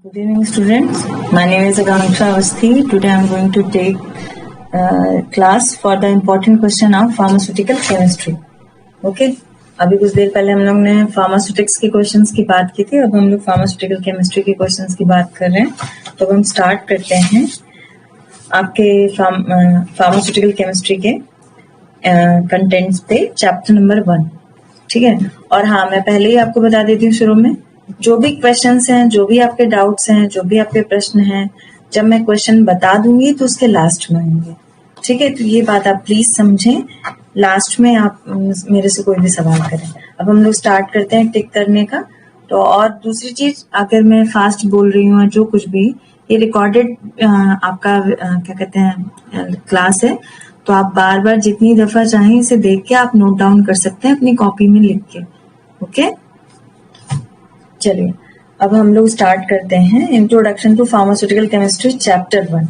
Good evening, students. My name is Akanksha Avasthi. Today I am going to take class for the important question of pharmaceutical chemistry. Okay. अभी कुछ देर पहले हम लोग ने pharmaceutics के questions की बात की थी. अब हम लोग फार्मास्यूटिकल केमिस्ट्री के क्वेश्चंस की बात कर रहे हैं. तो अब हम स्टार्ट करते हैं आपके फार्मास्यूटिकल केमिस्ट्री के कंटेंट्स पे चैप्टर नंबर 1. ठीक है. और हाँ, मैं पहले ही आपको बता देती हूँ शुरू में, जो भी क्वेश्चंस हैं, जो भी आपके डाउट्स हैं, जो भी आपके प्रश्न हैं, जब मैं क्वेश्चन बता दूंगी तो उसके लास्ट में होंगे. ठीक है. तो ये बात आप प्लीज समझें. लास्ट में आप मेरे से कोई भी सवाल करें. अब हम लोग स्टार्ट करते हैं टिक करने का. तो और दूसरी चीज, अगर मैं फास्ट बोल रही हूँ जो कुछ भी, ये रिकॉर्डेड आपका क्या कहते हैं क्लास है. तो आप बार बार जितनी दफा चाहें इसे देख के आप नोट डाउन कर सकते हैं अपनी कॉपी में लिख के. ओके. चलिए अब हम लोग स्टार्ट करते हैं. Introduction to pharmaceutical chemistry chapter 1.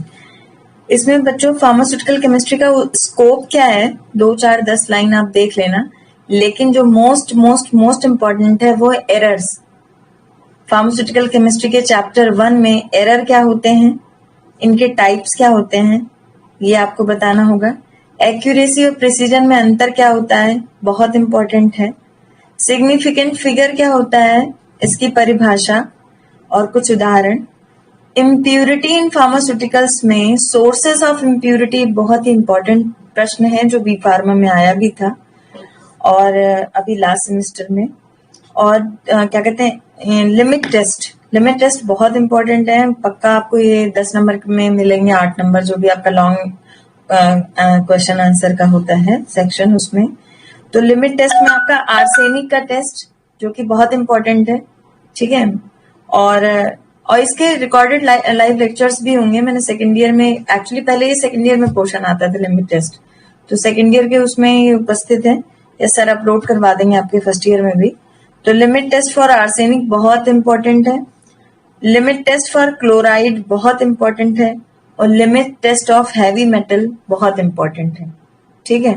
इसमें बच्चों फार्मास्यूटिकल केमिस्ट्री का स्कोप क्या है, 2, 4, 10 लाइन आप देख लेना. लेकिन जो मोस्ट इम्पोर्टेंट है वो एरर्स. फार्मास्यूटिकल केमिस्ट्री के चैप्टर 1 में एरर क्या होते हैं, इनके टाइप्स क्या होते हैं, ये आपको बताना होगा. एक्यूरेसी और प्रिसीजन में अंतर क्या होता है, बहुत इंपॉर्टेंट है. सिग्निफिकेंट फिगर क्या होता है, इसकी परिभाषा और कुछ उदाहरण. इम्प्यूरिटी इन फार्मास्यूटिकल्स में सोर्सेस ऑफ इम्प्यूरिटी बहुत ही इंपॉर्टेंट प्रश्न है जो बी फार्मा में आया भी था और अभी लास्ट सेमेस्टर में. और क्या कहते हैं लिमिट टेस्ट बहुत इंपॉर्टेंट है. पक्का आपको ये 10 नंबर में मिलेंगे, 8 नंबर जो भी आपका लॉन्ग क्वेश्चन आंसर का होता है सेक्शन, उसमें. तो लिमिट टेस्ट में आपका आर्सेनिक का टेस्ट जो कि बहुत इंपॉर्टेंट है. ठीक है. और इसके रिकॉर्डेड लाइव लेक्चर्स भी होंगे. मैंने सेकेंड ईयर में, एक्चुअली पहले ही सेकेंड ईयर में पोर्शन आता था लिमिट टेस्ट, तो सेकेंड ईयर के उसमें ये उपस्थित है. या सर अपलोड करवा देंगे आपके फर्स्ट ईयर में भी. तो लिमिट टेस्ट फॉर आर्सेनिक बहुत इंपॉर्टेंट है. लिमिट टेस्ट फॉर क्लोराइड बहुत इंपॉर्टेंट है. और limit test of heavy metal बहुत इंपॉर्टेंट है. ठीक है.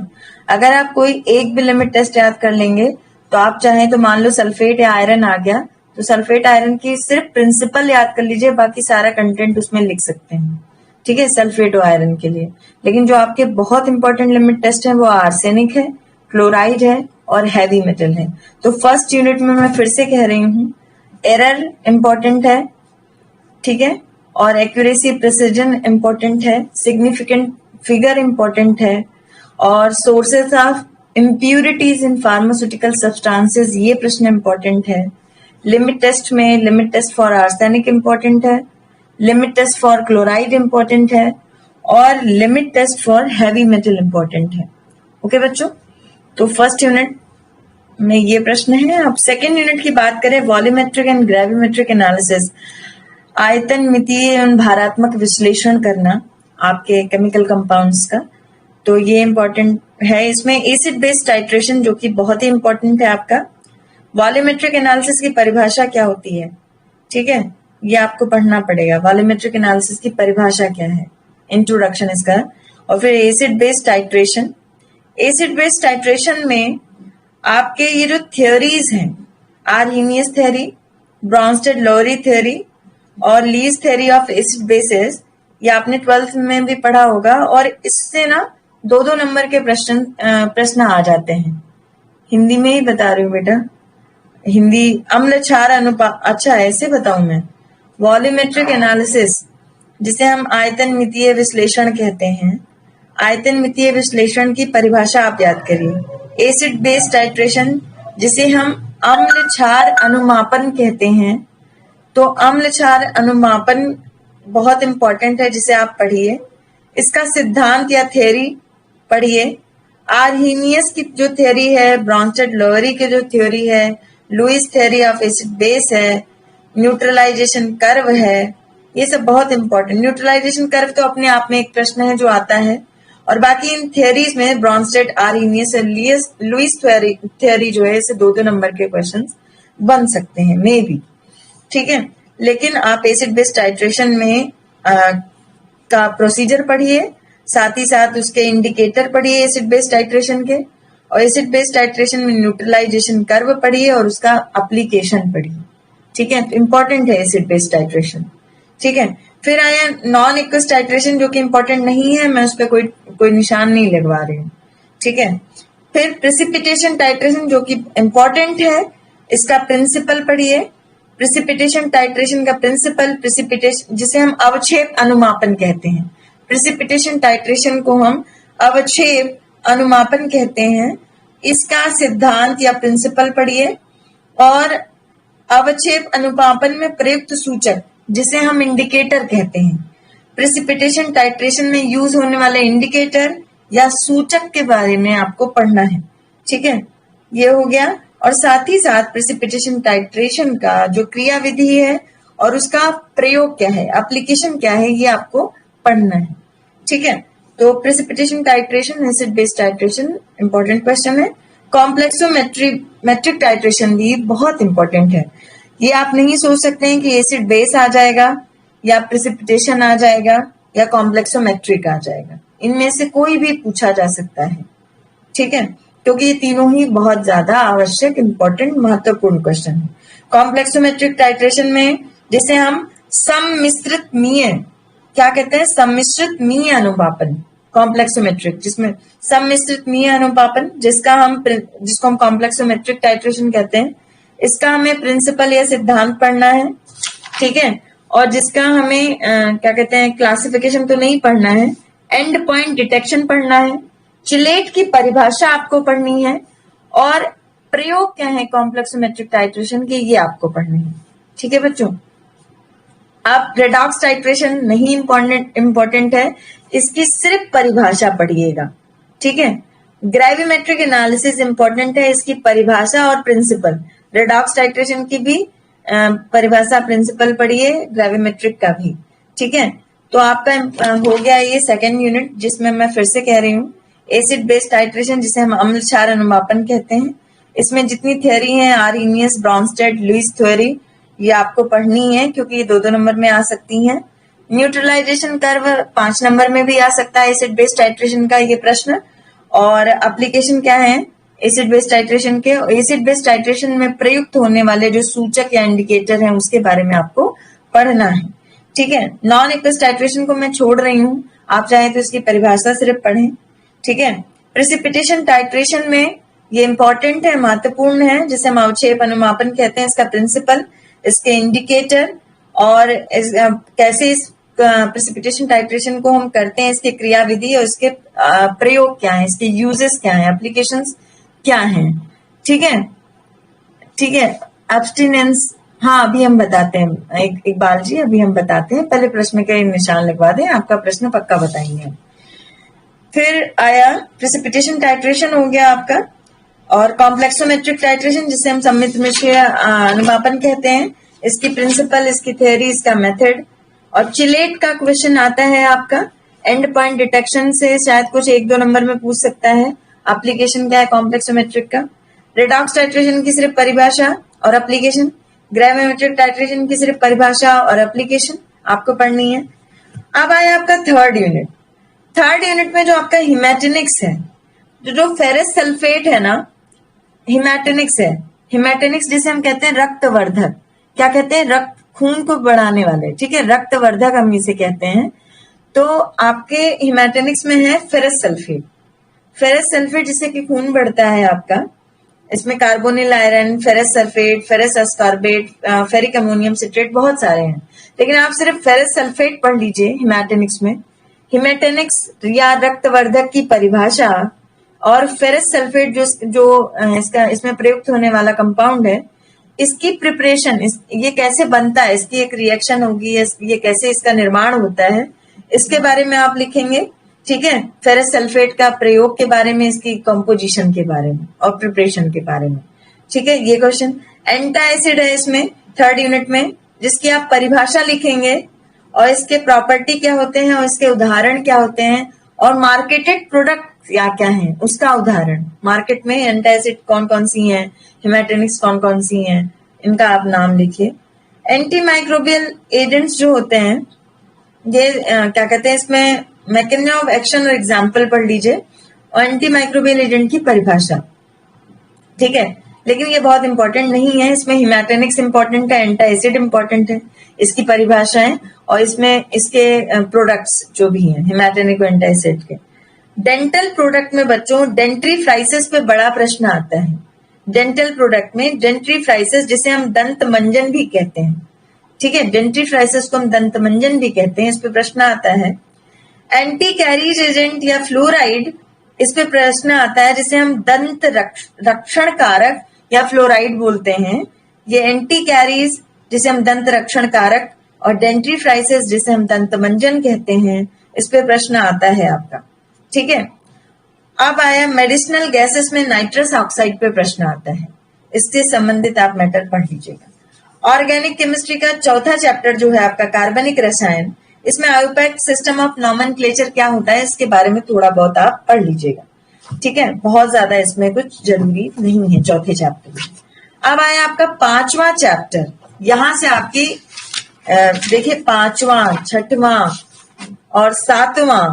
अगर आप कोई एक भी लिमिट टेस्ट याद कर लेंगे तो आप चाहें तो मान लो सल्फेट या आयरन आ गया तो सल्फेट आयरन की सिर्फ प्रिंसिपल याद कर लीजिए, बाकी सारा कंटेंट उसमें लिख सकते हैं. ठीक है, सल्फेट और आयरन के लिए. लेकिन जो आपके बहुत इंपॉर्टेंट लिमिट टेस्ट है वो आर्सेनिक है, क्लोराइड है और हैवी मेटल है. तो फर्स्ट यूनिट में मैं फिर से कह रही हूँ, एरर इंपॉर्टेंट है. ठीक है. और एक्यूरेसी प्रिसीजन इंपॉर्टेंट है. सिग्निफिकेंट फिगर इंपॉर्टेंट है. और sources of impurities in pharmaceutical substances, ये प्रश्न इंपॉर्टेंट है. लिमिट टेस्ट में limit test for arsenic important है, limit test for chloride important है और limit test for heavy metal important है. ओके बच्चों. तो फर्स्ट यूनिट में ये प्रश्न है. अब सेकेंड यूनिट की बात करें, वॉल्यूमेट्रिक एंड ग्रेविमेट्रिक एनालिसिस, आयतन मितीय एवं भारात्मक विश्लेषण करना आपके केमिकल कंपाउंड्स का. तो ये इंपॉर्टेंट है. इसमें एसिड बेस टाइट्रेशन जो कि बहुत ही इंपॉर्टेंट है आपका. वॉल्यूमेट्रिक एनालिसिस की परिभाषा क्या होती है, ठीक है, ये आपको पढ़ना पड़ेगा. वॉल्यूमेट्रिक एनालिसिस की परिभाषा क्या है, इंट्रोडक्शन इसका. और फिर acid base titration. Acid base titration में आपके ये जो थियोरीज हैं, आर्हीनियस थ्योरी, ब्रॉन्स्टेड लोरी थ्योरी और lease theory of acid bases, ये आपने 12th में भी पढ़ा होगा. और इससे ना 2-2 नंबर के प्रश्न आ जाते हैं. हिंदी में ही बता रही हूँ बेटा, हिंदी. अम्ल क्षार अनुपात, अच्छा ऐसे बताऊं मैं. वॉल्यूमेट्रिक एनालिसिस जिसे हम आयतन मितीय विश्लेषण कहते हैं, आयतन मितीय विश्लेषण की परिभाषा आप याद करिए. एसिड बेस टाइट्रेशन जिसे हम अम्ल क्षार अनुमापन कहते हैं. तो अम्ल क्षार अनुमापन बहुत इंपॉर्टेंट है, जिसे आप पढ़िए. इसका सिद्धांत या थ्योरी पढ़िए. आर्हीनियस की जो थ्योरी है, ब्रॉन्स्टेड लोरी की जो थ्योरी है, Lewis theory of acid base है, न्यूट्रलाइजेशन कर्व है, ये सब बहुत इंपॉर्टेंट. न्यूट्रलाइजेशन कर्व तो अपने आप में एक प्रश्न है जो आता है. और बाकी इन थ्योरीज में ब्रॉन्स्टेड, आर्हीनियस और लुईस थ्योरी जो है, इसे 2-2 नंबर के क्वेश्चन बन सकते हैं मे बी. ठीक है. लेकिन आप एसिड बेस टाइट्रेशन में का प्रोसीजर पढ़िए, साथ ही साथ उसके इंडिकेटर पढ़िए एसिड बेस टाइट्रेशन के. और एसिड बेस टाइट्रेशन में न्यूट्रलाइजेशन कर्व पढ़िए और उसका एप्लीकेशन पढ़िए. ठीक है, इंपॉर्टेंट है एसिड बेस टाइट्रेशन। ठीक है, फिर आया नॉन एक्वस टाइट्रेशन जो कि इंपॉर्टेंट नहीं है, मैं उस पर कोई निशान नहीं लगवा रही हूँ। ठीक है, फिर प्रेसिपिटेशन टाइट्रेशन जो कि इंपॉर्टेंट है, इसका प्रिंसिपल पढ़िए। प्रेसिपिटेशन टाइट्रेशन का प्रिंसिपल, प्रेसिपिटेशन जिसे हम अवक्षेप अनुमापन कहते हैं, प्रेसिपिटेशन टाइट्रेशन को हम अवक्षेप अनुमापन कहते हैं। इसका सिद्धांत या प्रिंसिपल पढ़िए। और अवक्षेप अनुमापन में प्रयुक्त सूचक जिसे हम इंडिकेटर कहते हैं, प्रेसिपिटेशन टाइट्रेशन में यूज होने वाले इंडिकेटर या सूचक के बारे में आपको पढ़ना है। ठीक है, ये हो गया। और साथ ही साथ प्रेसिपिटेशन टाइट्रेशन का जो क्रियाविधि है और उसका प्रयोग क्या है, एप्लीकेशन क्या है, ये आपको पढ़ना है। ठीक है, तो precipitation titration, acid base titration important question है। कॉम्प्लेक्सोमेट्रिक टाइट्रेशन भी बहुत इंपॉर्टेंट है। ये आप नहीं सोच सकते हैं कि एसिड बेस आ जाएगा या प्रेसिपिटेशन आ जाएगा या कॉम्प्लेक्सोमेट्रिक आ जाएगा, इनमें से कोई भी पूछा जा सकता है। ठीक है, क्योंकि ये तीनों ही बहुत ज्यादा आवश्यक, इंपॉर्टेंट, महत्वपूर्ण क्वेश्चन है। कॉम्प्लेक्सोमेट्रिक टाइट्रेशन में जिसे हम सम्मिश्रितमीय क्या कहते हैं, सम्मिश्रितमीय अनुपापन, कॉम्प्लेक्सोमेट्रिक जिसमें सम्मिश्रितमीय अनुपापन जिसको हम कॉम्प्लेक्सोमेट्रिक टाइट्रेशन कहते हैं, इसका हमें प्रिंसिपल या सिद्धांत पढ़ना है। ठीक है, और जिसका हमें क्या कहते हैं, क्लासिफिकेशन तो नहीं पढ़ना है, एंड पॉइंट डिटेक्शन पढ़ना है, चिलेट की परिभाषा आपको पढ़नी है, और प्रयोग क्या है कॉम्प्लेक्सोमेट्रिक टाइट्रेशन के, ये आपको पढ़ने हैं। ठीक है बच्चों, आप रेडॉक्स टाइट्रेशन नहीं इंपॉर्टेंट है, इसकी सिर्फ परिभाषा पढ़िएगा। ठीक है, ग्रेविमेट्रिक एनालिसिस इंपॉर्टेंट है, इसकी परिभाषा और प्रिंसिपल। रेडॉक्स टाइट्रेशन की भी परिभाषा प्रिंसिपल पढ़िए, ग्रेविमेट्रिक का भी। ठीक है, तो आपका हो गया ये सेकेंड यूनिट, जिसमें मैं फिर से कह रही हूँ एसिड बेस टाइट्रेशन जिसे हम अम्ल क्षार अनुमापन कहते हैं। इसमें जितनी थ्योरी है, आर्हेनियस, ब्रॉन्स्टेड, लुईस थ्योरी, ये आपको पढ़नी है क्योंकि ये 2-2 नंबर में आ सकती हैं। न्यूट्रलाइजेशन कर्व 5 नंबर में भी आ सकता है एसिड बेस टाइट्रेशन का ये प्रश्न। और एप्लीकेशन क्या है एसिड बेस टाइट्रेशन के, एसिड बेस टाइट्रेशन में प्रयुक्त होने वाले जो सूचक या इंडिकेटर हैं उसके बारे में आपको पढ़ना है। ठीक है, नॉन एक्वस टाइट्रेशन को मैं छोड़ रही हूँ, आप चाहे तो इसकी परिभाषा सिर्फ पढ़ें। ठीक है, प्रेसिपिटेशन टाइट्रेशन में ये इंपॉर्टेंट है, महत्वपूर्ण है, जिसे हम अवक्षेप अनुमापन कहते हैं। इसका प्रिंसिपल, इसके इंडिकेटर और कैसे इस प्रेसिपिटेशन टाइट्रेशन को हम करते हैं, इसकी क्रियाविधि और इसके प्रयोग क्या है, इसके यूजेस क्या है, एप्लीकेशंस क्या है। ठीक है, ठीक है, एब्स्टिनेंस, हाँ अभी हम बताते हैं, इकबाल जी अभी हम बताते हैं, पहले प्रश्न के निशान लगवा दें, आपका प्रश्न पक्का बताएंगे। फिर आया प्रेसिपिटेशन टाइट्रेशन हो गया आपका, और कॉम्प्लेक्सोमेट्रिक टाइट्रेशन जिसे हम सम्मिश्र मिश्र अनुमापन कहते हैं, इसकी प्रिंसिपल, इसकी थ्योरी, इसका मेथड। और चिलेट का क्वेश्चन आता है आपका एंड पॉइंट डिटेक्शन से, शायद कुछ 1-2 नंबर में पूछ सकता है। एप्लीकेशन क्या है कॉम्प्लेक्सोमेट्रिक का। रेडॉक्स टाइट्रेशन की सिर्फ परिभाषा और एप्लीकेशन। ग्रेविमेट्रिक टाइट्रेशन की सिर्फ परिभाषा और एप्लीकेशन आपको पढ़नी है। अब आया आपका थर्ड यूनिट। थर्ड यूनिट में जो आपका हिमैटिनिक्स है, जो फेरस सल्फेट है ना, हिमैटिनिक्स है। हिमैटिनिक्स जिसे हम कहते हैं रक्तवर्धक, क्या कहते हैं, रक्त, खून को बढ़ाने वाले। ठीक है, रक्तवर्धक हम इसे कहते हैं। तो आपके हिमैटिनिक्स में है फेरस सल्फेट। फेरस सल्फेट जिससे कि खून बढ़ता है आपका, इसमें carbonyl iron, ferrous sulphate, ferrous ascorbate, ferric ammonium citrate, बहुत सारे हैं, लेकिन आप सिर्फ फेरस सल्फेट पढ़ लीजिए हिमैटिनिक्स में। हिमैटिनिक्स या रक्तवर्धक की परिभाषा और फेरस सल्फेट जो इसमें प्रयुक्त होने वाला कंपाउंड है, इसकी प्रिपरेशन, ये कैसे बनता है, इसकी एक रिएक्शन होगी, ये कैसे इसका निर्माण होता है, इसके बारे में आप लिखेंगे। ठीक है, फेरस सल्फेट का प्रयोग के बारे में, इसकी कंपोजिशन के बारे में और प्रिपरेशन के बारे में। ठीक है, ये क्वेश्चन एंटासिड है इसमें थर्ड यूनिट में, जिसकी आप परिभाषा लिखेंगे और इसके प्रॉपर्टी क्या होते हैं और इसके उदाहरण क्या होते हैं, और मार्केटेड प्रोडक्ट क्या है उसका उदाहरण। मार्केट में एंटासिड कौन कौन सी हैं, हिमैटिनिक्स कौन कौन सी हैं, इनका आप नाम लिखिए। एंटी माइक्रोबियल एजेंट्स जो होते हैं, ये क्या कहते हैं, इसमें मैकेनिज्म ऑफ एक्शन और एग्जाम्पल पढ़ लीजिए और एंटी माइक्रोबियल एजेंट की परिभाषा। ठीक है, लेकिन ये बहुत इंपॉर्टेंट नहीं है। इसमें हिमैटेनिक्स इंपॉर्टेंट है, एंटी एसिड इंपॉर्टेंट है, इसकी परिभाषाएं, और इसमें इसके प्रोडक्ट्स जो भी हैं हिमैटेनिक और एंटी एसिड के। डेंटल प्रोडक्ट में बच्चों डेंट्रीफ्राइसिस पे बड़ा प्रश्न आता है। डेंटल प्रोडक्ट में डेंट्रीफ्राइसिस, जिसे हम दंत मंजन भी कहते हैं, ठीक है, डेंट्रीफ्राइसिस को हम दंत मंजन भी कहते हैं, इस पे प्रश्न आता है। एंटी कैरीज एजेंट या फ्लोराइड, इस पे प्रश्न आता है, जिसे हम दंत रक्षण कारक या फ्लोराइड बोलते हैं। ये एंटी कैरीज जिसे हम दंत रक्षण कारक, और डेंट्रीफ्राइसिस जिसे हम दंत मंजन कहते हैं, इस पे प्रश्न आता है आपका, ठीक है। अब आया मेडिसिनल गैसेस में नाइट्रस ऑक्साइड पे प्रश्न आता है, इससे संबंधित आप मैटर पढ़ लीजिएगा। ऑर्गेनिक केमिस्ट्री का चौथा चैप्टर जो है आपका कार्बनिक रसायन, इसमें आयुपैक्ट सिस्टम ऑफ नॉमेनक्लेचर क्या होता है इसके बारे में थोड़ा बहुत आप पढ़ लीजिएगा, ठीक है, बहुत ज्यादा इसमें कुछ जरूरी नहीं है चौथे चैप्टर में। अब आया आपका पांचवा चैप्टर, यहां से आपकी देखिए पांचवा, छठवां और सातवां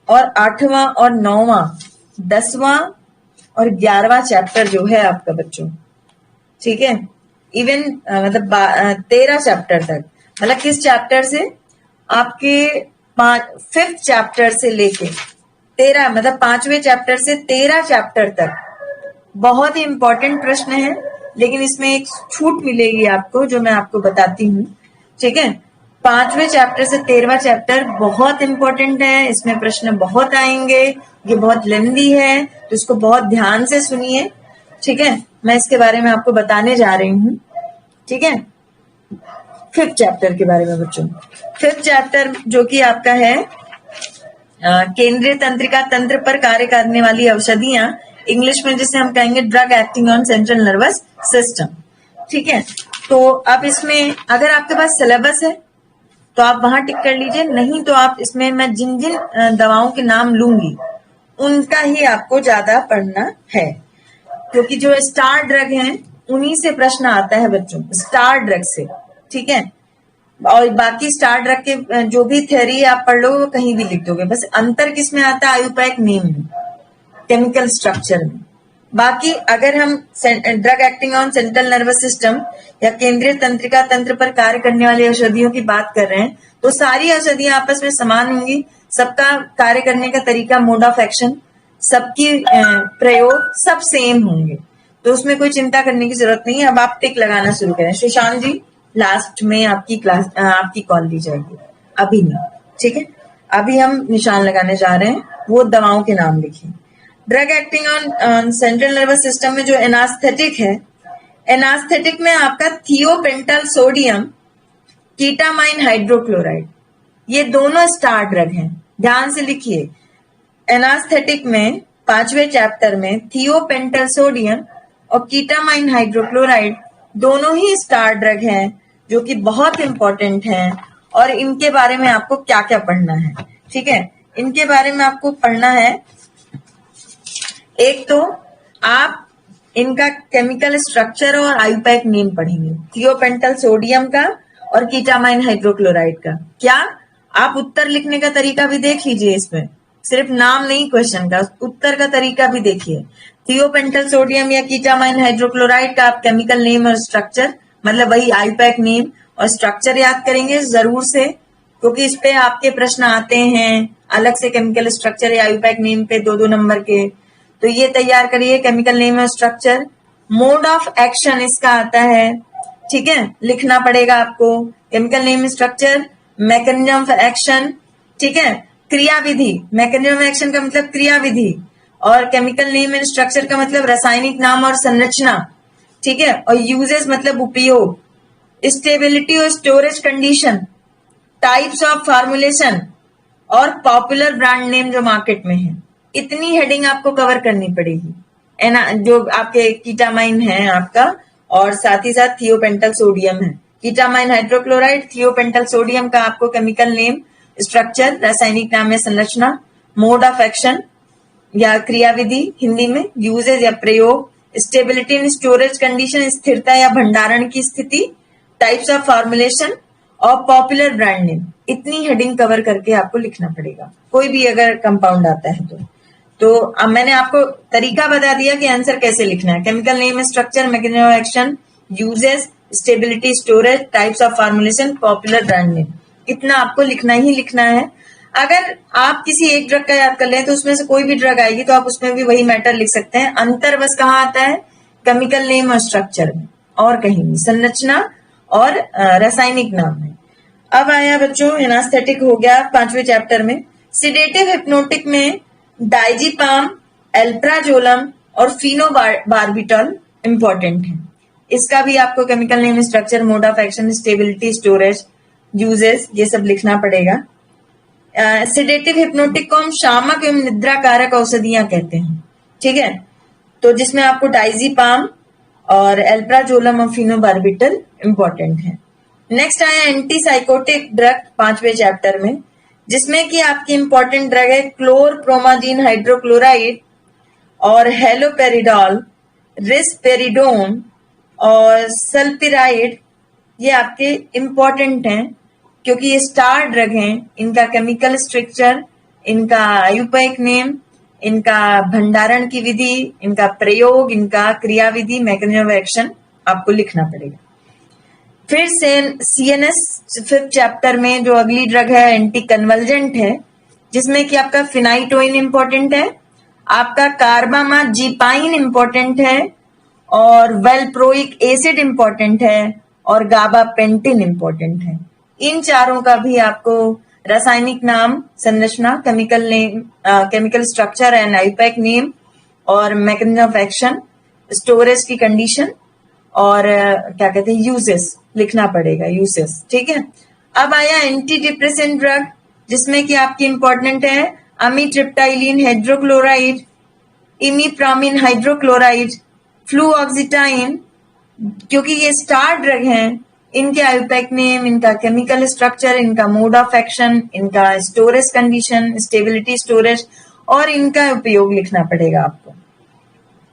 और आठवां और नौवां, 10वां और 11वां चैप्टर जो है आपका बच्चों, ठीक है, इवन मतलब 13 चैप्टर तक, मतलब किस चैप्टर से आपके 5th चैप्टर से लेके 13, मतलब 5वें चैप्टर से 13 चैप्टर तक बहुत ही इंपॉर्टेंट प्रश्न है। लेकिन इसमें एक छूट मिलेगी आपको जो मैं आपको बताती हूँ, ठीक है। 5वें चैप्टर से 13वां चैप्टर बहुत इंपॉर्टेंट है, इसमें प्रश्न बहुत आएंगे, ये बहुत लेंदी है, तो इसको बहुत ध्यान से सुनिए, ठीक है। मैं इसके बारे में आपको बताने जा रही हूँ, ठीक है। 5th चैप्टर के बारे में बच्चों, 5th चैप्टर जो कि आपका है केंद्रीय तंत्रिका तंत्र पर कार्य करने वाली औषधियां, इंग्लिश में जिसे हम कहेंगे drug acting on central nervous system, ठीक है। तो अब इसमें अगर आपके पास सिलेबस है तो आप वहां टिक कर लीजिए, नहीं तो आप इसमें मैं जिन जिन दवाओं के नाम लूंगी उनका ही आपको ज्यादा पढ़ना है, क्योंकि जो स्टार ड्रग हैं उन्हीं से प्रश्न आता है बच्चों, स्टार ड्रग से, ठीक है। और बाकी स्टार ड्रग के जो भी थ्योरी आप पढ़ लो वो कहीं भी लिख दोगे, बस अंतर किस में आता है, आयुपैक नेम में, केमिकल स्ट्रक्चर में। बाकी अगर हम drug acting on central nervous system या केंद्रीय तंत्रिका तंत्र पर कार्य करने वाली औषधियों की बात कर रहे हैं, तो सारी औषधियां आपस में समान होंगी, सबका कार्य करने का तरीका, मोड ऑफ एक्शन, सबकी प्रयोग सब सेम होंगे, तो उसमें कोई चिंता करने की जरूरत नहीं है। अब आप टिक लगाना शुरू करें। सुशांत जी, लास्ट में आपकी क्लास आपकी कॉल ली जाएगी, अभी नहीं, ठीक है। अभी हम निशान लगाने जा रहे हैं, वो दवाओं के नाम लिखिए। Drug acting on central nervous system में जो एनास्थेटिक है, एनास्थेटिक में आपका थियोपेंटल सोडियम, कीटामाइन हाइड्रोक्लोराइड, ये दोनों स्टार ड्रग हैं, ध्यान से लिखिए। एनास्थेटिक में 5वें चैप्टर में थियोपेंटल सोडियम और कीटामाइन हाइड्रोक्लोराइड दोनों ही स्टार ड्रग हैं, जो कि बहुत इंपॉर्टेंट हैं, और इनके बारे में आपको क्या क्या पढ़ना है, ठीक है। इनके बारे में आपको पढ़ना है, एक तो आप इनका केमिकल स्ट्रक्चर और आयुपैक नेम पढ़ेंगे, थियोपेंटल सोडियम का और कीटामाइन हाइड्रोक्लोराइड का। क्या आप उत्तर लिखने का तरीका भी देख लीजिए, इसमें सिर्फ नाम नहीं क्वेश्चन का, उत्तर का तरीका भी देखिए। थियोपेंटल सोडियम या कीटामाइन हाइड्रोक्लोराइड का आप केमिकल नेम और स्ट्रक्चर, मतलब वही आयुपैक नेम और स्ट्रक्चर याद करेंगे जरूर से, क्योंकि इस पे आपके प्रश्न आते हैं अलग से, केमिकल स्ट्रक्चर या आयुपैक नेम पे 2-2 नंबर के, तो ये तैयार करिए, केमिकल नेम और स्ट्रक्चर। मोड ऑफ एक्शन इसका आता है, ठीक है, लिखना पड़ेगा आपको, chemical name structure, mechanism of action, ठीक है, क्रियाविधि, मैकेनिज्म ऑफ एक्शन का मतलब क्रियाविधि, और केमिकल नेम एंड स्ट्रक्चर का मतलब रासायनिक नाम और संरचना, ठीक है, और यूजेस मतलब उपयोग, स्टेबिलिटी और storage condition, types of formulation, और पॉपुलर ब्रांड नेम जो मार्केट में है। इतनी हेडिंग आपको कवर करनी पड़ेगी, है ना, जो आपके कीटामाइन है आपका, और साथ ही साथ थियोपेंटल सोडियम है। कीटामाइन हाइड्रोक्लोराइड, थियोपेंटल सोडियम का आपको केमिकल नेम, स्ट्रक्चर, रासायनिक नाम या संरचना, मोड ऑफ एक्शन या क्रियाविधि हिंदी में, यूजेज या प्रयोग, स्टेबिलिटी इन स्टोरेज कंडीशन, स्थिरता या भंडारण की स्थिति, टाइप्स ऑफ फॉर्मुलेशन, और पॉपुलर ब्रांड नेम। इतनी हेडिंग कवर करके आपको लिखना पड़ेगा, कोई भी अगर कंपाउंड आता है तो अब मैंने आपको तरीका बता दिया कि आंसर कैसे लिखना है। Chemical name, structure, mechanism of action, uses, stability, storage, types of formulation, popular brand name, इतना आपको लिखना ही लिखना है। अगर आप किसी एक ड्रग का याद कर लें तो उसमें से कोई भी ड्रग आएगी तो आप उसमें भी वही मैटर लिख सकते हैं। अंतर बस कहाँ आता है? केमिकल नेम और स्ट्रक्चर में, और कहीं नहीं, संरचना और रासायनिक नाम में। अब आया बच्चों एनास्थेटिक हो गया 5वें चैप्टर में। सिडेटिव हिप्नोटिक में डाइजीपाम, एल्प्राजोलम और फिनोबार्बिटॉल इंपॉर्टेंट है। इसका भी आपको chemical name, structure, mode of action, stability, storage, uses, ये सब लिखना पड़ेगा। सिडेटिव हिप्नोटिक को हम शामक एवं निद्रा कारक औषधियां कहते हैं, ठीक है। तो जिसमें आपको डाइजीपाम और एल्प्राजोलम और फिनोबार्बिटल इंपॉर्टेंट है। नेक्स्ट आया एंटीसाइकोटिक ड्रग 5वें चैप्टर में, जिसमें कि आपकी इंपॉर्टेंट ड्रग है क्लोरप्रोमाजीन हाइड्रोक्लोराइड और हेलोपेरिडॉल, रिस्पेरिडोन और सल्पिराइड। ये आपके इंपॉर्टेंट हैं क्योंकि ये स्टार ड्रग हैं। इनका केमिकल स्ट्रक्चर, इनका आयुर्वेदिक नेम, इनका भंडारण की विधि, इनका प्रयोग, इनका क्रियाविधि, मैकेनिज्म ऑफ एक्शन आपको लिखना पड़ेगा। फिर से सीएनएस 5th चैप्टर में जो अगली ड्रग है एंटी कन्वर्जेंट है, जिसमें कि आपका फिनाइटोइन इंपॉर्टेंट है, आपका कार्बामाजीपाइन इंपॉर्टेंट है और वेलप्रोइक एसिड इंपॉर्टेंट है और गाबापेंटिन इंपॉर्टेंट है। इन चारों का भी आपको रासायनिक नाम, संरचना, chemical name, chemical structure and Ayurvedic name और मैकेनिज्म ऑफ एक्शन, स्टोरेज की कंडीशन और क्या कहते हैं यूजेस लिखना पड़ेगा, यूजेस, ठीक है। अब आया एंटी डिप्रेसेंट ड्रग, जिसमें कि आपकी इंपॉर्टेंट है अमीट्रिप्टाइलिन हाइड्रोक्लोराइड, इमीप्रामिन हाइड्रोक्लोराइड, फ्लूऑक्सीटाइन, क्योंकि ये स्टार ड्रग हैं। इनके आयुर्वेदिक नेम, इनका केमिकल स्ट्रक्चर, इनका मोड ऑफ एक्शन, इनका स्टोरेज कंडीशन, स्टेबिलिटी, स्टोरेज और इनका उपयोग लिखना पड़ेगा आपको।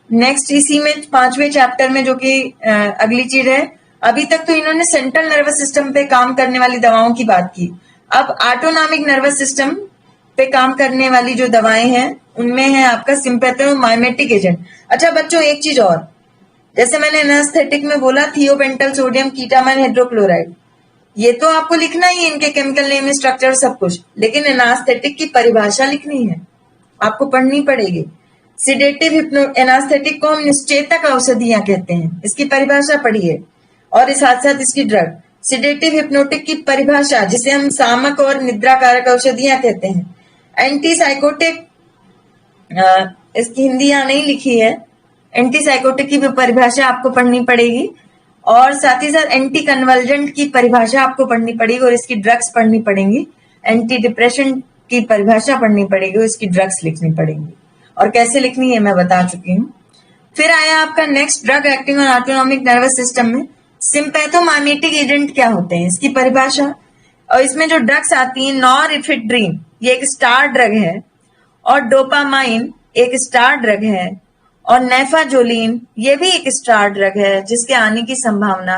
नेक्स्ट इसी में 5वें चैप्टर में जो कि अगली चीज है, अभी तक तो इन्होंने सेंट्रल नर्वस सिस्टम पे काम करने वाली दवाओं की बात की। अब ऑटोनॉमिक नर्वस सिस्टम पे काम करने वाली जो दवाएं हैं उनमें है आपका सिंपैथोमाइमेटिक एजेंट। अच्छा बच्चों एक चीज और, जैसे मैंने एनास्थेटिक में बोला थियोपेंटल सोडियम कीटामाइन हाइड्रोक्लोराइड, ये तो आपको लिखना ही है, इनके केमिकल नेम, स्ट्रक्चर सब कुछ, लेकिन एनास्थेटिक की परिभाषा लिखनी है, आपको पढ़नी पड़ेगी। सिडेटिव एनास्थेटिक को हम निश्चेतक औषधियां कहते हैं, इसकी परिभाषा पढ़िए। और इस साथ साथ इसकी ड्रग सिडेटिव हिप्नोटिक की परिभाषा, जिसे हम सामक और निद्रा कारक औषधियां कहते हैं। एंटीसाइकोटिक, इसकी हिंदी यहाँ नहीं लिखी है, एंटीसाइकोटिक की भी परिभाषा आपको पढ़नी पड़ेगी और साथ ही साथ एंटी कन्वर्जेंट की परिभाषा आपको पढ़नी पड़ेगी और इसकी ड्रग्स पढ़नी पड़ेंगी। एंटी डिप्रेशन की परिभाषा पढ़नी पड़ेगी और इसकी ड्रग्स लिखनी पड़ेंगी, और कैसे लिखनी है मैं बता चुकी हूँ। फिर आया आपका next drug acting on autonomic nervous system में सिंपैथोमाइमेटिक एजेंट क्या होते हैं, इसकी परिभाषा। और इसमें जो ड्रग्स आती हैं, नॉरएफेड्रिन ये एक स्टार ड्रग है और डोपामाइन एक स्टार ड्रग है और नेफाजोलिन ये भी एक स्टार ड्रग है, जिसके आने की संभावना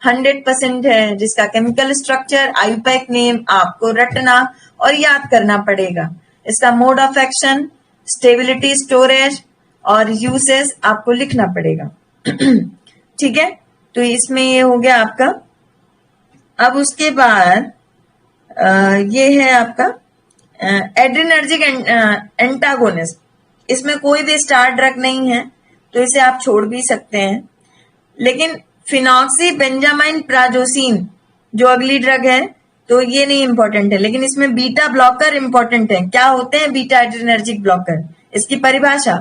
100% है, जिसका केमिकल स्ट्रक्चर, आयुर्वेदिक नेम आपको रटना और याद करना पड़ेगा। इसका mode of action, stability, storage और यूसेस आपको लिखना पड़ेगा। ठीक है, तो इसमें ये हो गया आपका। अब उसके बाद ये है आपका एड्रिनर्जिक एंटागोनिस्ट। इसमें कोई भी स्टार ड्रग नहीं है तो इसे आप छोड़ भी सकते हैं, लेकिन फिनॉक्सी बेंजामाइन प्राजोसिन जो अगली ड्रग है तो ये नहीं इंपॉर्टेंट है, लेकिन इसमें बीटा ब्लॉकर इंपॉर्टेंट है। क्या होते हैं बीटा एड्रिनर्जिक ब्लॉकर, इसकी परिभाषा,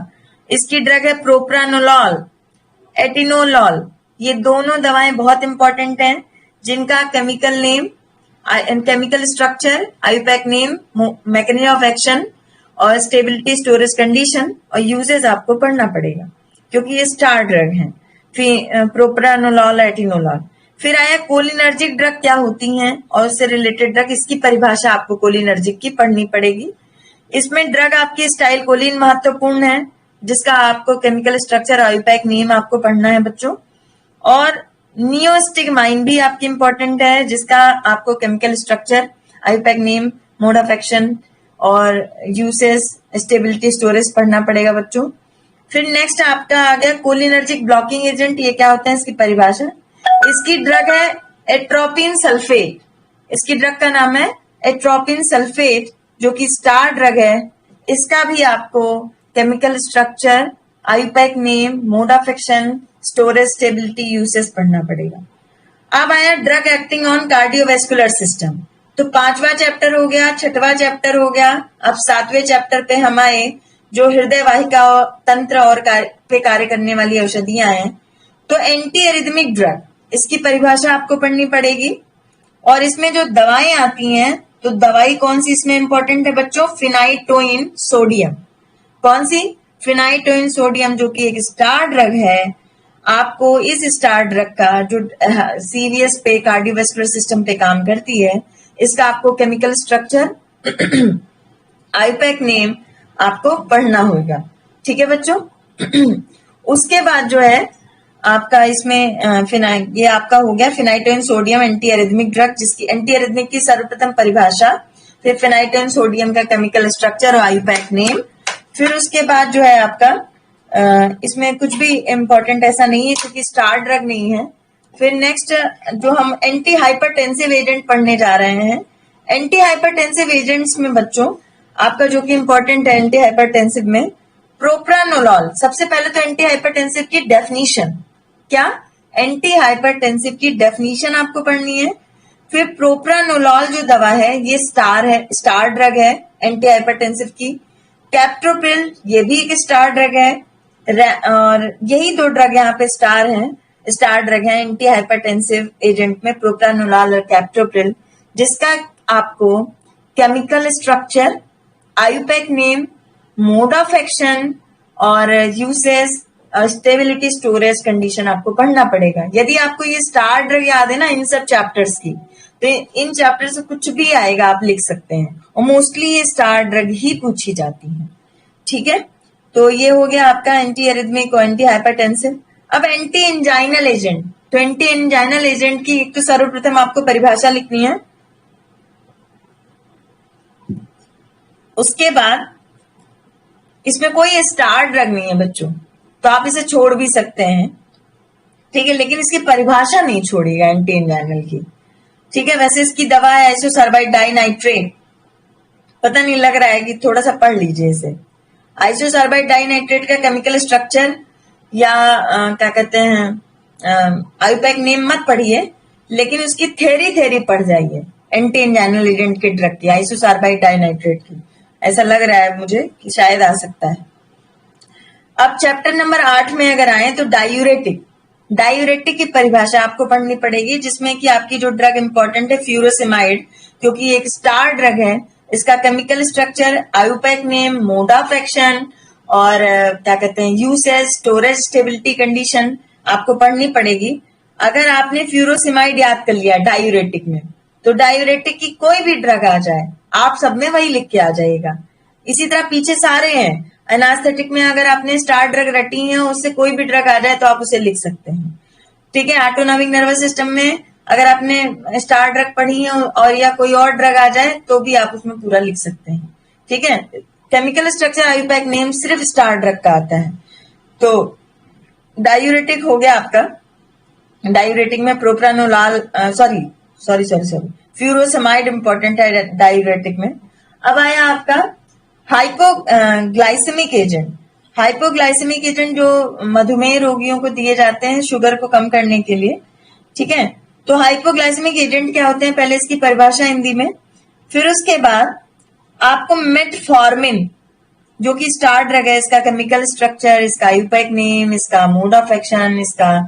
इसकी ड्रग है प्रोप्रानोलॉल, एटिनोलॉल। ये दोनों दवाएं बहुत इंपॉर्टेंट हैं, जिनका chemical name, chemical structure, Ayurvedic name, mechanism of action और स्टेबिलिटी, स्टोरेज कंडीशन और यूजेस आपको पढ़ना पड़ेगा क्योंकि ये स्टार ड्रग हैं, प्रोप्रानोलॉल, एटिनोलॉल। फिर आया कोलिनर्जिक ड्रग क्या होती हैं और उससे रिलेटेड ड्रग, इसकी परिभाषा आपको कोलिनर्जिक की पढ़नी पड़ेगी। इसमें ड्रग आपकी स्टाइल कोलिन महत्वपूर्ण है, जिसका आपको केमिकल स्ट्रक्चर, आयुर्वेदिक नेम आपको पढ़ना है बच्चों। और नियोस्टिगमाइन भी आपकी इंपॉर्टेंट है, जिसका आपको chemical structure, Ayurvedic name, mode of action और यूसेस स्टेबिलिटी स्टोरेज पढ़ना पड़ेगा बच्चों। फिर नेक्स्ट आपका आ गया कोलिनर्जिक ब्लॉकिंग एजेंट। ये क्या होता है, इसकी परिभाषा, इसकी ड्रग है एट्रोपिन सल्फेट। इसकी ड्रग का नाम है एट्रोपिन सल्फेट, जो कि स्टार ड्रग है। इसका भी आपको chemical structure, IUPAC name, mode of action, storage, stability, usage पढ़ना पड़ेगा। अब आया drug acting on cardiovascular system. तो 5वां चैप्टर हो गया, 6वां चैप्टर हो गया। अब 7वें चैप्टर पे हम आए, जो हृदय वाहिका तंत्र और पे कार्य करने वाली औषधियां हैं। तो एंटी एरिथमिक ड्रग, इसकी परिभाषा आपको पढ़नी पड़ेगी। और इसमें जो दवाएं आती हैं, तो दवाई कौन सी इसमें इंपॉर्टेंट है बच्चों, फिनाइटोइन सोडियम। कौन सी, फिनाइटोइन सोडियम, जो कि एक स्टार ड्रग है। आपको इस स्टार ड्रग का जो सीवीएस पे, कार्डियोवेस्कुलर सिस्टम पे काम करती है, इसका आपको केमिकल स्ट्रक्चर, आईयूपैक नेम आपको पढ़ना होगा। ठीक है बच्चों। उसके बाद जो है आपका इसमें ये आपका हो गया फिनाइटोइन सोडियम एंटी एरिथमिक ड्रग, जिसकी एंटी एरिथमिक की सर्वप्रथम परिभाषा, फिर फिनाइटोइन सोडियम का केमिकल स्ट्रक्चर और आईयूपैक नेम। फिर उसके बाद जो है आपका इसमें कुछ भी इंपॉर्टेंट ऐसा नहीं है क्योंकि स्टार ड्रग नहीं है। फिर नेक्स्ट जो हम एंटी हाइपरटेंसिव एजेंट पढ़ने जा रहे हैं। एंटी हाइपरटेंसिव एजेंट्स में बच्चों आपका जो कि इंपॉर्टेंट है एंटी हाइपरटेंसिव में, प्रोप्रानोलॉल। सबसे पहले तो एंटी हाइपरटेंसिव की डेफिनेशन, क्या, एंटी हाइपरटेंसिव की डेफिनेशन आपको पढ़नी है। फिर प्रोप्रानोलॉल जो दवा है, ये स्टार ड्रग है एंटी हाइपरटेंसिव की। कैप्टोप्रिल, ये भी एक स्टार ड्रग है। और यही 2 ड्रग यहाँ पे स्टार ड्रग है एंटी हाइपरटेंसिव एजेंट में, प्रोप्रानोलॉल और कैप्टोप्रिल, जिसका आपको chemical structure, IUPAC name, mode of action और यूसेज, स्टेबिलिटी, स्टोरेज कंडीशन आपको पढ़ना पड़ेगा। यदि आपको ये स्टार ड्रग याद है ना इन सब चैप्टर्स की, तो इन चैप्टर से कुछ भी आएगा आप लिख सकते हैं, और मोस्टली ये स्टार ड्रग ही पूछी जाती है। ठीक है, तो ये हो गया आपका एंटी एरिथमिक और एंटी हाइपरटेंसिव। अब एंटी एंजाइनल एजेंट। तो एंटी एंजाइनल एजेंट की एक तो सर्वप्रथम आपको परिभाषा लिखनी है, उसके बाद इसमें कोई स्टार ड्रग नहीं है बच्चों, तो आप इसे छोड़ भी सकते हैं। ठीक है, लेकिन इसकी परिभाषा नहीं छोड़ेगा एंटी एंजाइनल की। ठीक है, वैसे इसकी दवा है आइसोसर्बाइड डाइनाइट्रेट। पता नहीं लग रहा है कि थोड़ा सा पढ़ लीजिए इसे। आइसोसर्बाइड डाइनाइट्रेट का केमिकल स्ट्रक्चर या क्या कहते हैं आईयूपैक नेम मत पढ़िए, लेकिन उसकी थेरी पढ़ जाइए एंटी एंजाइनल एजेंट के ड्रग की, आइसोसर्बाइड डाइनाइट्रेट की। ऐसा लग रहा है मुझे कि शायद आ सकता है। अब चैप्टर नंबर 8 में अगर आए तो डायूरेटिक की परिभाषा आपको पढ़नी पड़ेगी, जिसमें कि आपकी जो ड्रग इंपॉर्टेंट है फ्यूरोसेमाइड, क्योंकि एक स्टार ड्रग है। इसका chemical structure, IUPAC name, mode of action और क्या कहते हैं यूसेज, स्टोरेज, स्टेबिलिटी कंडीशन आपको पढ़नी पड़ेगी। अगर आपने फ्यूरोसेमाइड याद कर लिया डायूरेटिक में, तो डायूरेटिक की कोई भी ड्रग आ जाए आप सब में वही लिख के आ जाएगा। इसी तरह पीछे सारे हैं। एनास्थेटिक में अगर आपने स्टार ड्रग रटी है, उससे कोई भी ड्रग आ जाए तो आप उसे लिख सकते हैं। ठीक है, ऑटोनॉमिक नर्वस सिस्टम में अगर आपने स्टार ड्रग पढ़ी है और या कोई और ड्रग आ जाए तो भी आप उसमें पूरा लिख सकते हैं। ठीक है, केमिकल स्ट्रक्चर, आईयूपैक नेम सिर्फ स्टार ड्रग का आता है। तो डायूरेटिक हो गया आपका। डायूरेटिक में प्रोप्रानोलॉल, सॉरी फ्यूरोसेमाइड इंपॉर्टेंट है डायूरेटिक में। अब आया आपका हाइपोग्लाइसेमिक एजेंट। हाइपोग्लाइसेमिक एजेंट जो मधुमेह रोगियों को दिए जाते हैं शुगर को कम करने के लिए। ठीक है, तो हाइपोग्लाइसेमिक एजेंट क्या होते हैं, पहले इसकी परिभाषा हिंदी में, फिर उसके बाद आपको मेटफॉर्मिन जो कि स्टार ड्रग है, इसका केमिकल स्ट्रक्चर, इसका आईयूपैक नेम, इसका मोड ऑफ एक्शन, इसका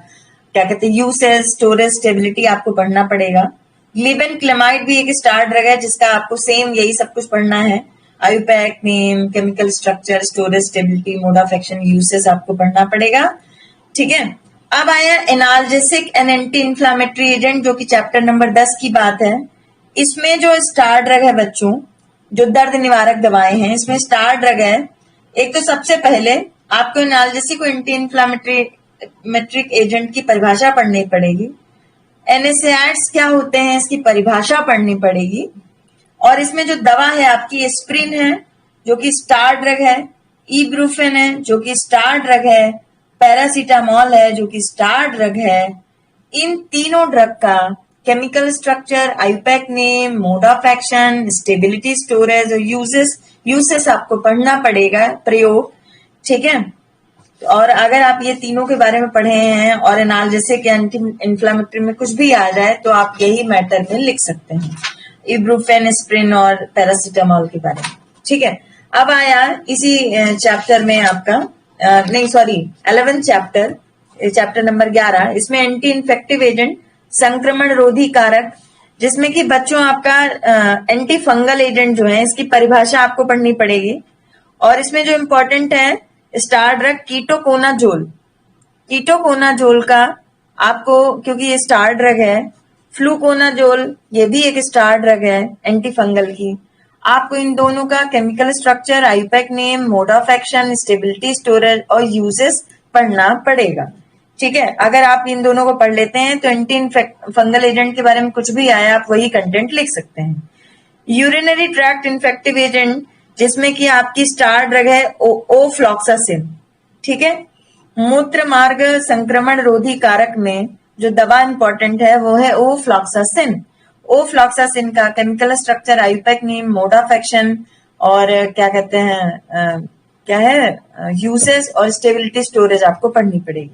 क्या कहते हैं यूसेज, स्टोरेज, स्टेबिलिटी आपको पढ़ना पड़ेगा। ग्लिबेनक्लेमाइड भी एक स्टार ड्रग है जिसका आपको सेम यही सब कुछ पढ़ना है। IUPAC name, chemical structure, storage, stability, mode of action, usage आपको पढ़ना पड़ेगा। ठीक है, अब आया analgesic and anti inflammatory agent, जो कि चैप्टर नंबर 10 की बात है। इसमें जो स्टार ड्रग है बच्चों, जो दर्द निवारक दवाएं हैं, इसमें स्टार ड्रग है। एक तो सबसे पहले आपको एनाल्जेसिक और एंटी इंफ्लामेटरी एजेंट की परिभाषा पढ़नी पड़ेगी। एनएसएआईड्स क्या होते हैं इसकी परिभाषा पढ़नी पड़ेगी। और इसमें जो दवा है आपकी एस्प्रिन है, जो कि स्टार ड्रग है, इब्रूफेन है जो कि स्टार ड्रग है, पैरासीटामोल है जो कि स्टार ड्रग है। इन तीनों ड्रग का chemical structure, IUPAC name, mode of action, stability, storage और यूजेस आपको पढ़ना पड़ेगा, प्रयोग, ठीक है। और अगर आप ये तीनों के बारे में पढ़े हैं और एनाल्जेसिक या एंटी इन्फ्लामेटरी में कुछ भी आ जाए तो आप यही मैटर में लिख सकते हैं, इब्रूफेन, एस्प्रिन और पैरासीटामोल के बारे में, ठीक है। अब आया इसी चैप्टर में आपका 11th चैप्टर नंबर 11, इसमें एंटी इन्फेक्टिव एजेंट, संक्रमण रोधी कारक, जिसमें कि बच्चों आपका एंटी फंगल एजेंट जो है इसकी परिभाषा आपको पढ़नी पड़ेगी। और इसमें जो इम्पोर्टेंट है स्टार ड्रग कीटोकोनाजोल, कीटोकोनाजोल का आपको, क्योंकि ये स्टार ड्रग है, फ्लूकोनाजोल ये भी एक स्टार ड्रग है एंटी फंगल की, आपको इन दोनों का chemical structure, IUPAC name, mode of action, stability, storage और यूजेस पढ़ना पड़ेगा, ठीक है। अगर आप इन दोनों को पढ़ लेते हैं तो एंटी फंगल एजेंट के बारे में कुछ भी आया आप वही कंटेंट लिख सकते हैं। यूरिनरी ट्रैक्ट इन्फेक्टिव एजेंट, जिसमें कि आपकी स्टार ड्रग है ओफ्लॉक्सासिन, ठीक है। मूत्र मार्ग संक्रमण रोधी कारक में जो दवा इंपॉर्टेंट है वो है ओफ्लॉक्सासिन। ओफ्लॉक्सासिन का chemical structure, IUPAC name, mode of action और क्या कहते हैं क्या है यूसेस और स्टेबिलिटी, स्टोरेज आपको पढ़नी पड़ेगी।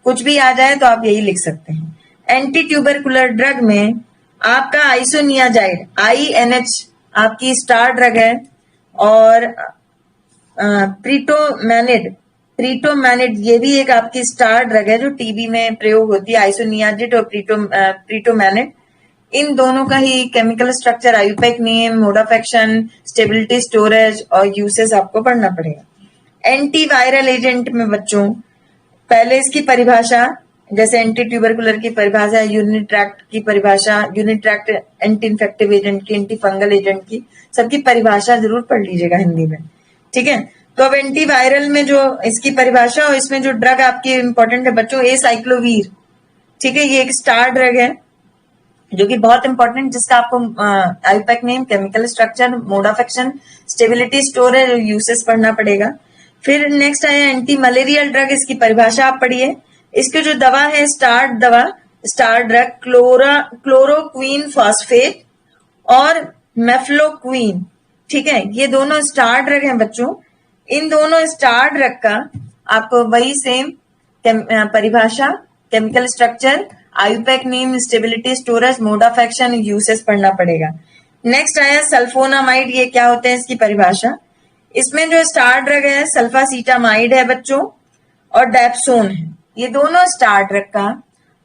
कुछ भी आ जाए तो आप यही लिख सकते हैं। एंटी ट्यूबरकुलर ड्रग में आपका आइसोनियाजाइड, INH आपकी स्टार ड्रग है, और प्रीटोमैनिड ये भी एक आपकी स्टार ड्रग है जो टीबी में प्रयोग होती है, आइसोनियाजिड और प्रीटोमैनिड। इन दोनों का ही chemical structure, IUPAC name, mode of action, stability, storage और यूसेस आपको पढ़ना पड़ेगा। एंटीवायरल एजेंट में बच्चों पहले इसकी परिभाषा, जैसे एंटी ट्यूबरकुलर की परिभाषा, यूरिनरी ट्रैक्ट की परिभाषा, urinary tract anti infective agent की, एंटी फंगल एजेंट की, सबकी परिभाषा जरूर पढ़ लीजिएगा हिंदी में, ठीक है। तो अब एंटीवायरल में जो इसकी परिभाषा और इसमें जो ड्रग आपकी इंपॉर्टेंट है बच्चों, एसाइक्लोवीर, ठीक है। ये एक स्टार ड्रग है जो कि बहुत इंपॉर्टेंट, जिसका आपको IUPAC name, chemical structure, mode of action, stability, storage और यूसेस पढ़ना पड़ेगा। फिर नेक्स्ट आया एंटी मलेरियल ड्रग, इसकी परिभाषा आप पढ़िए। इसकी जो दवा है स्टार ड्रग क्लोरोक्वीन फॉस्फेट और मेफ्लोक्वीन, ठीक है। ये दोनों स्टार ड्रग हैं बच्चों। इन दोनों स्टार ड्रग का आपको वही सेम परिभाषा, chemical structure, IUPAC name, stability, storage, mode of action, uses पढ़ना पड़ेगा। नेक्स्ट आया सल्फोनामाइड, ये क्या होते हैं इसकी परिभाषा। इसमें जो स्टार ड्रग है सल्फासीटामाइड है बच्चों और डेप्सोन है। ये दोनों स्टार ड्रग का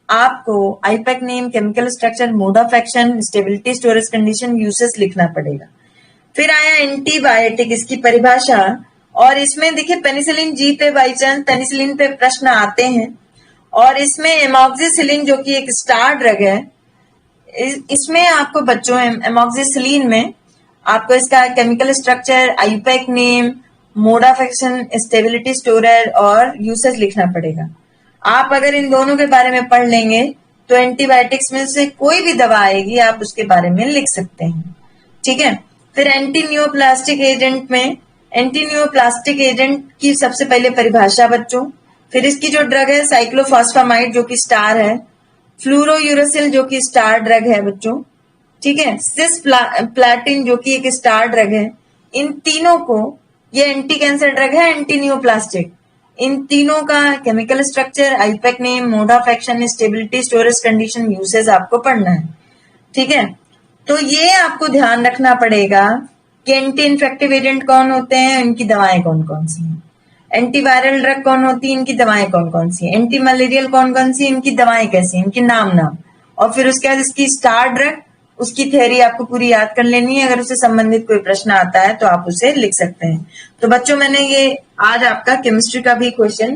आपको IUPAC name, chemical structure, mode of action, stability, storage condition, uses लिखना पड़ेगा। फिर आया एंटीबायोटिक, इसकी परिभाषा, और इसमें देखिए पेनिसिलिन जी पे बाई चांस पेनिसिलिन पे प्रश्न आते हैं, और इसमें एमॉक्सिसिलिन जो कि एक स्टार ड्रग है, इसमें आपको बच्चों एमॉक्सिसिलिन में आपको इसका chemical structure, IUPAC name, mode of action, stability, storage और यूसेज लिखना पड़ेगा। आप अगर इन दोनों के बारे में पढ़ लेंगे तो एंटीबायोटिक्स में से कोई भी दवा आएगी आप उसके बारे में लिख सकते हैं, ठीक है। फिर एंटी न्यूप्लास्टिक एजेंट में एंटी न्यूप्लास्टिक एजेंट की सबसे पहले परिभाषा बच्चों, फिर इसकी जो ड्रग है साइक्लोफॉस्फामाइड जो कि स्टार है, फ्लूरोयूरेसिल जो कि स्टार ड्रग है बच्चों, ठीक है, सिस्प्लाटिन जो कि एक स्टार ड्रग है। इन तीनों को, ये एंटी कैंसर ड्रग है, एंटी न्यूप्लास्टिक, इन तीनों का chemical structure, IUPAC name, mode of action, stability, storage condition, usage आपको पढ़ना है, ठीक है। तो ये आपको ध्यान रखना पड़ेगा कि एंटी इन्फेक्टिव एजेंट कौन होते हैं, इनकी दवाएं कौन कौन सी हैं, एंटीवायरल ड्रग कौन होती है, इनकी दवाएं कौन कौन सी है, एंटी मलेरियल कौन कौन सी, इनकी दवाएं कैसी, इनके नाम, और फिर उसके बाद इसकी स्टार ड्रग, उसकी थ्योरी आपको पूरी याद कर लेनी है। अगर उससे संबंधित कोई प्रश्न आता है तो आप उसे लिख सकते हैं। तो बच्चों मैंने ये आज आपका केमिस्ट्री का भी क्वेश्चन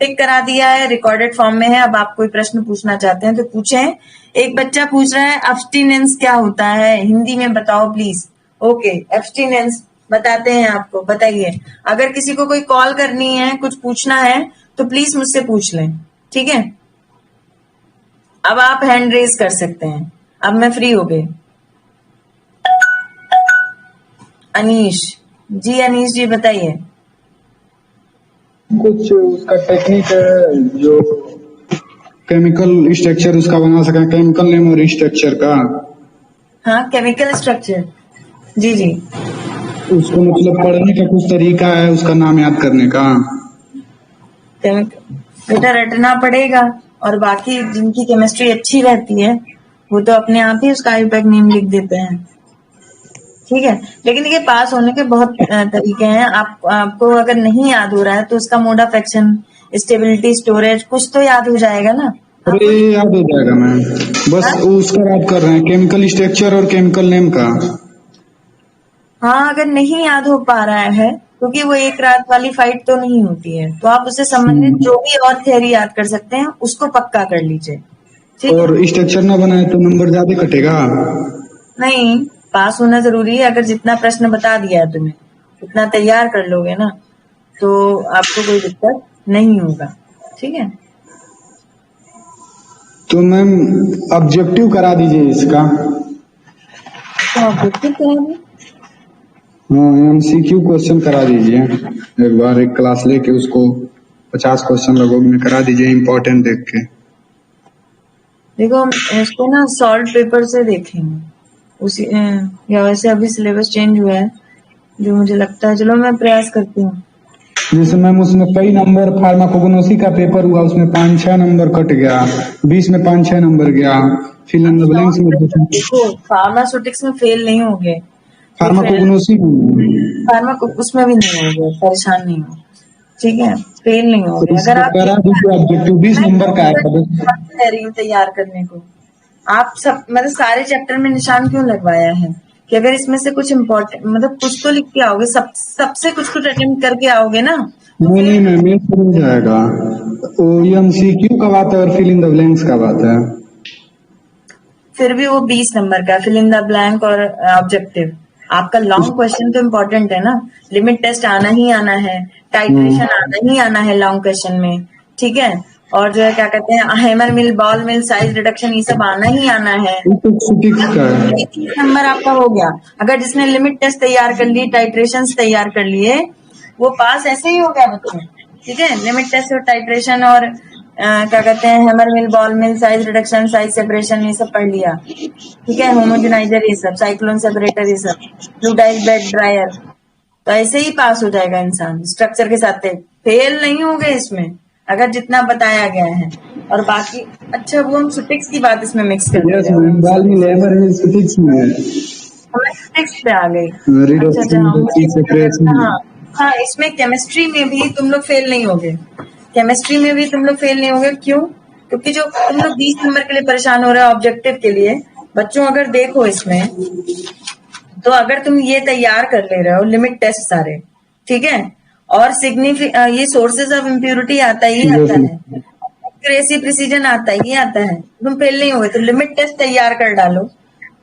टिक करा दिया है, रिकॉर्डेड फॉर्म में है। अब आप कोई प्रश्न पूछना चाहते हैं तो पूछें। एक बच्चा पूछ रहा है एब्स्टिनेंस क्या होता है, हिंदी में बताओ प्लीज। ओके, एब्स्टिनेंस बताते हैं आपको, बताइए। अगर किसी को कोई कॉल करनी है, कुछ पूछना है तो प्लीज मुझसे पूछ लें, ठीक है। अब आप हैंड रेज कर सकते हैं, अब मैं फ्री हो गई। अनीश, जी अनीश जी बताइए। कुछ उसका टेक्निक है जो केमिकल स्ट्रक्चर उसका बना सके, केमिकल नेम और स्ट्रक्चर का। हाँ केमिकल स्ट्रक्चर, जी जी। उसको मतलब पढ़ने का कुछ तरीका है उसका नाम याद करने का। बेटा रटना पड़ेगा, और बाकी जिनकी केमिस्ट्री अच्छी रहती है वो तो अपने आप ही उसका आईपैक नेम लिख देते हैं, ठीक है। लेकिन देखिए पास होने के बहुत तरीके हैं। आपको अगर नहीं याद हो रहा है तो उसका mode of action, stability, storage कुछ तो याद हो जाएगा ना अरे आपको। याद हो जाएगा मैम, बस हाँ? उसका बात कर रहे हैं, केमिकल स्ट्रक्चर और केमिकल नेम का। हाँ अगर नहीं याद हो पा रहा है, क्योंकि वो एक रात वाली फाइट तो नहीं होती है, तो आप उससे संबंधित जो भी और थियरी याद कर सकते हैं उसको पक्का कर लीजिए, ठीक है। और स्ट्रक्चर ना बनाए तो नंबर ज्यादा कटेगा। नहीं, पास होना जरूरी है। अगर जितना प्रश्न बता दिया है तुम्हें उतना तैयार कर लोगे ना तो आपको कोई दिक्कत नहीं होगा, ठीक है। तो मैम ऑब्जेक्टिव करा दीजिए इसका। तो ऑब्जेक्टिव क्या है? हाँ MCQ क्वेश्चन करा दीजिए, एक बार एक क्लास लेके उसको 50 क्वेश्चन लगभग में करा दीजिए, इम्पोर्टेंट देख के। देखो हम इसको ना सॉल्व पेपर से देखेंगे उसी या वैसे अभी सिलेबस चेंज हुआ है जो मुझे लगता है। चलो मैं प्रयास करती हूँ। जैसे मैम उसमें कई नंबर, फार्माकोगनोसी का पेपर हुआ उसमें 5-6 नंबर कट गया, 20 में 5-6 नंबर गया, फिल इन द ब्लैंक्स में। देखो फार्मास्यूटिक्स में फेल नहीं होगे, फार्माकोगनोसी फार्मा उसमें भी नहीं होगे, परेशान नहीं हो, ठीक है। फेल नहीं होगे अगर आप करा दीजिए ऑब्जेक्टिव, 20 नंबर का है। कह रही हूँ तैयार करने को। आप सब मतलब सारे चैप्टर में निशान क्यों लगवाया है कि अगर इसमें से कुछ इम्पोर्टेंट मतलब कुछ तो लिख के आओगे, सबसे कुछ अटेम्प्ट करके आओगे ना तो नहीं फिर मैम ये समझ जाएगा, वो MCQ का बात है और फिल इन द ब्लैंक्स का बात है। फिर भी वो 20 नंबर का फिल इन द ब्लैंक और ऑब्जेक्टिव। आपका लॉन्ग क्वेश्चन तो इम्पोर्टेंट है ना, लिमिट टेस्ट आना ही आना है, टाइट्रेशन आना ही आना है लॉन्ग क्वेश्चन में, ठीक है। और जो है क्या कहते हैं हैमर मिल, बॉल मिल, साइज रिडक्शन, ये सब आना ही आना है। स्टैटिस्टिक्स का है। 30 नंबर आपका हो गया। अगर जिसने लिमिट टेस्ट तैयार कर ली, टाइट्रेशन तैयार कर लिए, वो पास ऐसे ही हो गया बच्चों, ठीक है। लिमिट टेस्ट और टाइट्रेशन और क्या कहते हैं हैमर मिल, बॉल मिल, साइज रिडक्शन, साइज सेपरेशन, ये सब पढ़ लिया, ठीक है। होमोजेनाइजर ये सब, साइक्लोन सेपरेटर ये सब, फ्लूइडाइज बेड ड्रायर, तो ऐसे ही पास हो जाएगा इंसान स्ट्रक्चर के साथ। फेल नहीं हो गए इसमें अगर जितना बताया गया है। और बाकी अच्छा वो हम सुटिक्स की बात इसमें मिक्स कर यस मैम, बाल में लेबर में स्टैटिस्टिक्स में है। हमें सुटिक्स पे आ गई। Reduction, separation. हाँ हाँ, इसमें केमिस्ट्री में भी तुम लोग फेल नहीं होगे। केमिस्ट्री में भी तुम लोग फेल नहीं होगे, क्यों? क्योंकि जो तुम लोग 20 नंबर के लिए परेशान हो रहे हो ऑब्जेक्टिव के लिए, बच्चों अगर देखो इसमें तो अगर तुम ये तैयार कर ले रहे हो लिमिट टेस्ट सारे, ठीक है, और ये सोर्सेज ऑफ इम्प्योरिटी आता ही आता है, एक्यूरेसी प्रिसीजन आता ही आता है, तुम फेल नहीं होगे। तो लिमिट टेस्ट तैयार कर डालो।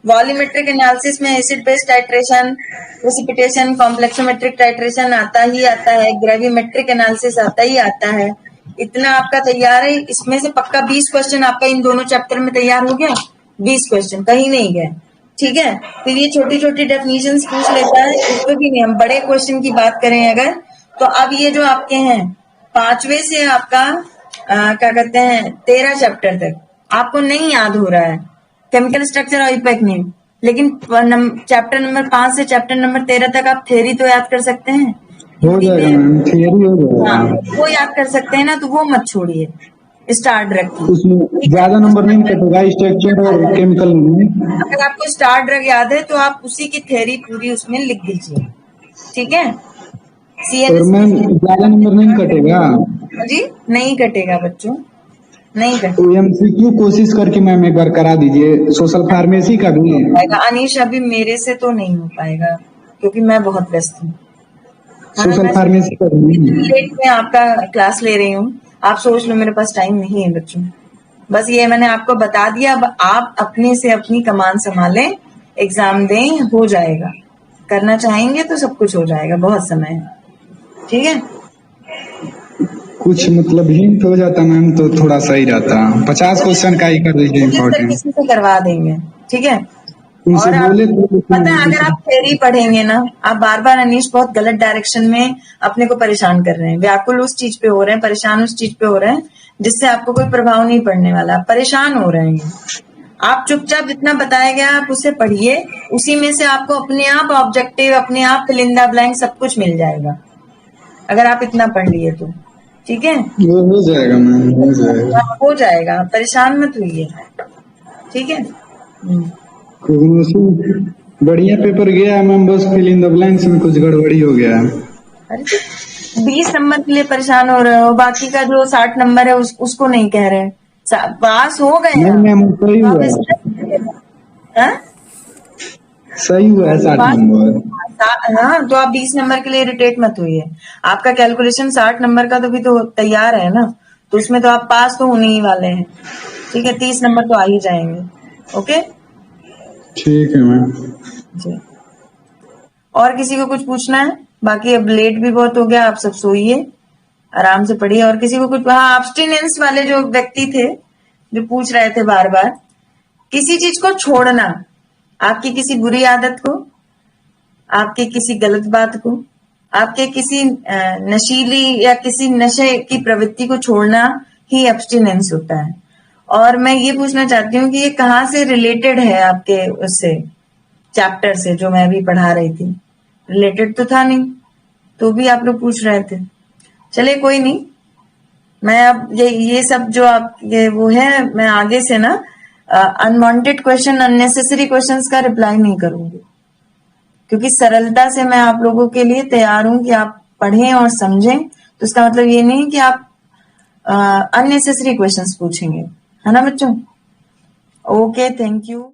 वॉल्यूमेट्रिक एनालिसिस में acid base titration, precipitation, complexometric titration आता ही आता है, ग्रेविमेट्रिक एनालिसिस आता ही आता है। इतना आपका तैयार है, इसमें से पक्का 20 क्वेश्चन आपका इन दोनों चैप्टर में तैयार हो गया। 20 क्वेश्चन कहीं नहीं गए, ठीक है। फिर ये छोटी छोटी डेफिनेशन पूछ लेता है, इस पे भी नहीं। हम बड़े क्वेश्चन की बात करें अगर, तो अब ये जो आपके हैं 5वें से आपका क्या कहते हैं 13 चैप्टर तक आपको नहीं याद हो रहा है केमिकल स्ट्रक्चर और आईपैक नेम, लेकिन चैप्टर नंबर 5 से चैप्टर नंबर 13 तक आप थ्योरी तो याद कर सकते हैं। हो जाएगा मैम, थियरी हो जाएगा। हाँ वो याद कर सकते हैं ना, तो वो मत छोड़िए, स्टार्ट रखिए। उसमें ज्यादा नंबर नहीं कटेगा स्ट्रक्चर और केमिकल में। अगर आपको स्टार ड्रग याद है तो आप उसी की थ्योरी पूरी उसमें लिख दीजिए, ठीक है। और मैम ज्यादा नंबर नहीं कटेगा जी, नहीं कटेगा बच्चों, नहीं कटेगा। MCQ कोशिश करके मैम एक बार करा दीजिए, सोशल फार्मेसी का भी। अनीश अभी मेरे से तो नहीं हो पाएगा क्योंकि मैं बहुत व्यस्त हूँ। सोशल फार्मेसी का भी लेट में आपका क्लास ले रही हूँ, आप सोच लो मेरे पास टाइम नहीं है बच्चों। बस ये मैंने आपको बता दिया, अब आप अपने से अपनी कमान संभालें, एग्जाम दें, हो जाएगा। करना चाहेंगे तो सब कुछ हो जाएगा, बहुत समय है, ठीक है। कुछ मतलब हिंट हो जाता मैम तो थोड़ा सही रहता। 50 क्वेश्चन का ही कर दीजिए इम्पोर्टेंट। किसी से करवा देंगे, ठीक है। उनसे और आप बोले तो पता है, अगर आप थ्योरी पढ़ेंगे ना, आप बार बार अनीश बहुत गलत डायरेक्शन में अपने को परेशान कर रहे हैं, व्याकुल उस चीज पे हो रहे हैं, परेशान उस चीज पे हो रहे हैं जिससे आपको कोई प्रभाव नहीं पड़ने वाला, आप परेशान हो रहे हैं। आप चुपचाप जितना बताया गया आप उसे पढ़िए, उसी में से आपको अपने आप ऑब्जेक्टिव, अपने आप फिल इन द ब्लैंक सब कुछ मिल जाएगा, अगर आप इतना पढ़ लिए तो। ठीक है, वो हो जाएगा मैम, हो जाएगा। हो जाएगा, परेशान मत होइए। ठीक है। कोगनोसी बढ़िया पेपर गया है मैम, बस फिल इन द ब्लैंक्स में कुछ गड़बड़ी हो गया है। अरे 20 नंबर के लिए परेशान हो रहे हो, बाकी का जो 60 नंबर है उसको नहीं कह रहे। पास हो गए नहीं आप, मैम, सही तो आप हुआ है, हाँ? सही हुआ है 60 पास, नंबर। हाँ, तो आप 20 नंबर के लिए इरिटेट मत होइए। आपका कैलकुलेशन 60 नंबर का तो भी तो तैयार है ना, तो उसमें तो आप पास तो होने ही वाले हैं। ठीक है, 30 नंबर तो आ ही जाएंगे। ओके ठीक है मैम। जी। और किसी को कुछ पूछना है? बाकी अब लेट भी बहुत हो गया, आप सब सोइए, आराम से पढ़िए। और किसी को कुछ, हाँ, एब्स्टिनेंस वाले जो व्यक्ति थे जो पूछ रहे थे बार बार, किसी चीज को छोड़ना, आपकी किसी बुरी आदत को, आपके किसी गलत बात को, आपके किसी नशीली या किसी नशे की प्रवृत्ति को छोड़ना ही एब्स्टिनेंस होता है। और मैं ये पूछना चाहती हूँ कि ये कहाँ से रिलेटेड है आपके उससे चैप्टर से जो मैं अभी पढ़ा रही थी? रिलेटेड तो था नहीं, तो भी आप लोग पूछ रहे थे। चलिए कोई नहीं, मैं अब ये सब जो आप ये वो है, मैं आगे से ना अनवांटेड क्वेश्चन, अननेसेसरी क्वेश्चंस का रिप्लाई नहीं करूंगी, क्योंकि सरलता से मैं आप लोगों के लिए तैयार हूं कि आप पढ़ें और समझें। तो इसका मतलब ये नहीं कि आप अननेसेसरी क्वेश्चंस पूछेंगे, है ना बच्चों? Okay, thank you.